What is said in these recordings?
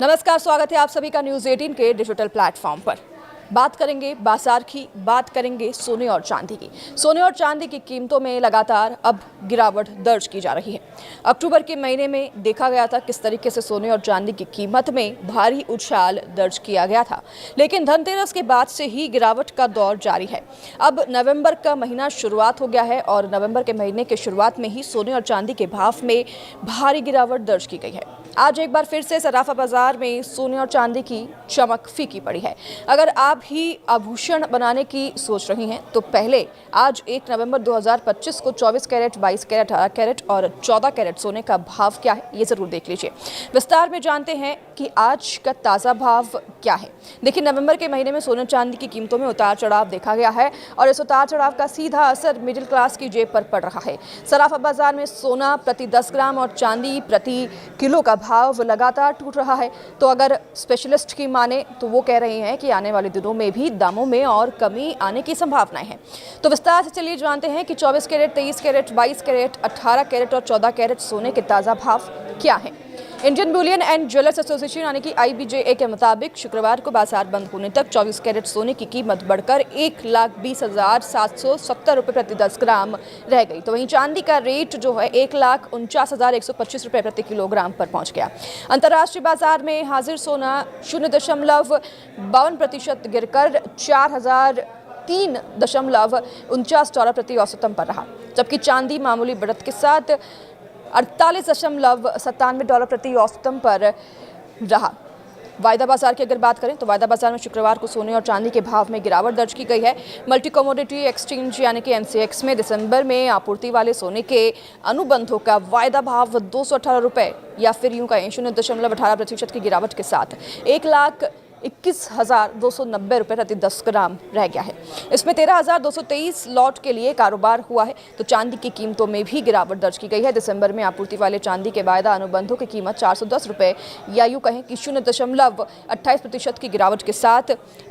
नमस्कार, स्वागत है आप सभी का न्यूज़ 18 के डिजिटल प्लेटफॉर्म पर। बात करेंगे बाजार की, बात करेंगे सोने और चांदी की। सोने और चांदी की कीमतों में लगातार अब गिरावट दर्ज की जा रही है। अक्टूबर के महीने में देखा गया था किस तरीके से सोने और चांदी की कीमत में भारी उछाल दर्ज किया गया था, लेकिन धनतेरस के बाद से ही गिरावट का दौर जारी है। अब नवंबर का महीना शुरुआत हो गया है और नवंबर के महीने के शुरुआत में ही सोने और चांदी के भाव में भारी गिरावट दर्ज की गई है। आज एक बार फिर से सराफा बाजार में सोने और चांदी की चमक फीकी पड़ी है। अगर आप ही आभूषण बनाने की सोच रही हैं तो पहले आज 1 नवंबर 2025 को 24 कैरेट, 22 कैरेट, 18 कैरेट और 14 कैरेट सोने का भाव क्या है ये जरूर देख लीजिए। विस्तार में जानते हैं कि आज का ताज़ा भाव क्या है। देखिए, नवंबर के महीने में सोने चांदी की कीमतों में उतार चढ़ाव देखा गया है और इस उतार चढ़ाव का सीधा असर मिडिल क्लास की जेब पर पड़ रहा है। सराफा बाजार में सोना प्रति 10 ग्राम और चांदी प्रति किलो का भाव लगातार टूट रहा है। तो अगर स्पेशलिस्ट की माने तो वो कह रहे हैं कि आने वाले दिनों में भी दामों में और कमी आने की संभावनाएं हैं। तो विस्तार से चलिए जानते हैं कि 24 कैरेट, 23 कैरेट, 22 कैरेट, 18 कैरेट और 14 कैरेट सोने के ताज़ा भाव क्या हैं। Indian Boolean and jewellers association यानी कि IBJA के मुताबिक शुक्रवार को बाजार बंद होने तक 24 कैरेट सोने की कीमत बढ़कर 1,20,770 रुपये प्रति 10 ग्राम रह गई। तो वहीं चांदी का रेट जो है 1,49,125 रुपये प्रति किलोग्राम पर पहुंच गया। अंतर्राष्ट्रीय बाजार में हाजिर सोना 0.52% गिरकर 4,003.49 प्रति औसतन पर रहा, जबकि चांदी मामूली बढ़त के साथ $48.97 प्रति औसतन पर रहा। वायदा बाजार की अगर बात करें तो वायदा बाजार में शुक्रवार को सोने और चांदी के भाव में गिरावट दर्ज की गई है। मल्टी कमोडिटी एक्सचेंज यानी कि MCX में दिसंबर में आपूर्ति वाले सोने के अनुबंधों का वायदा भाव 218 रुपये या फिर यूं कहें 0.18% की गिरावट के साथ 1,21,290 रुपये प्रति 10 ग्राम रह गया है। इसमें 13,223 लॉट के लिए कारोबार हुआ है। तो चांदी की कीमतों में भी गिरावट दर्ज की गई है। दिसंबर में आपूर्ति वाले चांदी के वायदा अनुबंधों की कीमत 410 रुपये या यूं कहें कि 0.28% की गिरावट के साथ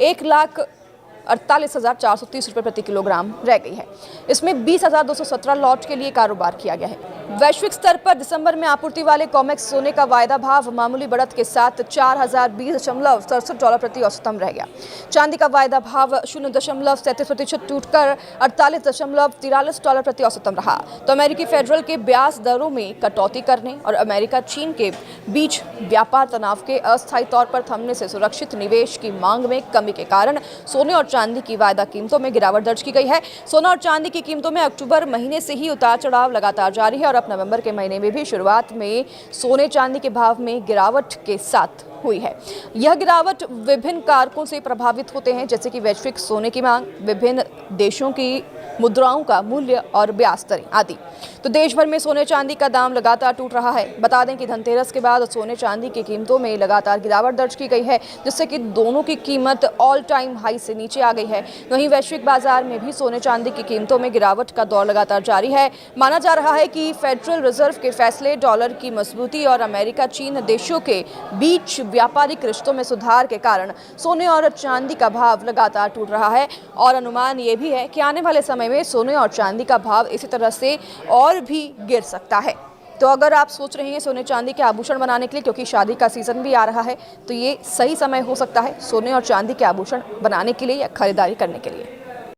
1,48,430 रुपये प्रति किलोग्राम रह गई है। इसमें 20,217 लॉट के लिए कारोबार किया गया है। वैश्विक स्तर पर दिसंबर में आपूर्ति वाले कॉमेक्स सोने का वायदा भाव मामूली बढ़त के साथ $4,020.67 प्रति औसतन रह गया। चांदी का वायदा भाव 0.37% टूटकर $48.43 प्रति औसतन रहा। तो अमेरिकी फेडरल के ब्याज दरों में कटौती करने और अमेरिका चीन के बीच व्यापार तनाव के अस्थायी तौर पर थमने से सुरक्षित निवेश की मांग में कमी के कारण सोने और चांदी की वायदा कीमतों में गिरावट दर्ज की गई है। सोना और चांदी की कीमतों में अक्टूबर महीने से ही उतार चढ़ाव लगातार जारी है और अब नवंबर के महीने में भी शुरुआत में सोने चांदी के भाव में गिरावट के साथ हुई है। यह गिरावट विभिन्न कारकों से प्रभावित होते हैं, जैसे कि वैश्विक सोने की मांग, विभिन्न देशों की मुद्राओं का मूल्य और ब्याज दरें आदि। तो देश भर में सोने चांदी का दाम लगातार टूट रहा है। बता दें कि धनतेरस के बाद सोने चांदी की कीमतों में लगातार गिरावट दर्ज की गई है, जिससे कि दोनों की कीमत ऑल टाइम हाई से नीचे आ गई है। वहीं वैश्विक बाजार में भी सोने चांदी की कीमतों में गिरावट का दौर लगातार जारी है। माना जा रहा है कि फेडरल रिजर्व के फैसले, डॉलर की मजबूती और अमेरिका चीन देशों के बीच व्यापारिक रिश्तों में सुधार के कारण सोने और चांदी का भाव लगातार टूट रहा है और अनुमान ये भी है कि आने वाले समय में सोने और चांदी का भाव इसी तरह से और भी गिर सकता है। तो अगर आप सोच रहे हैं सोने चांदी के आभूषण बनाने के लिए, क्योंकि शादी का सीजन भी आ रहा है, तो ये सही समय हो सकता है सोने और चांदी के आभूषण बनाने के लिए या खरीदारी करने के लिए।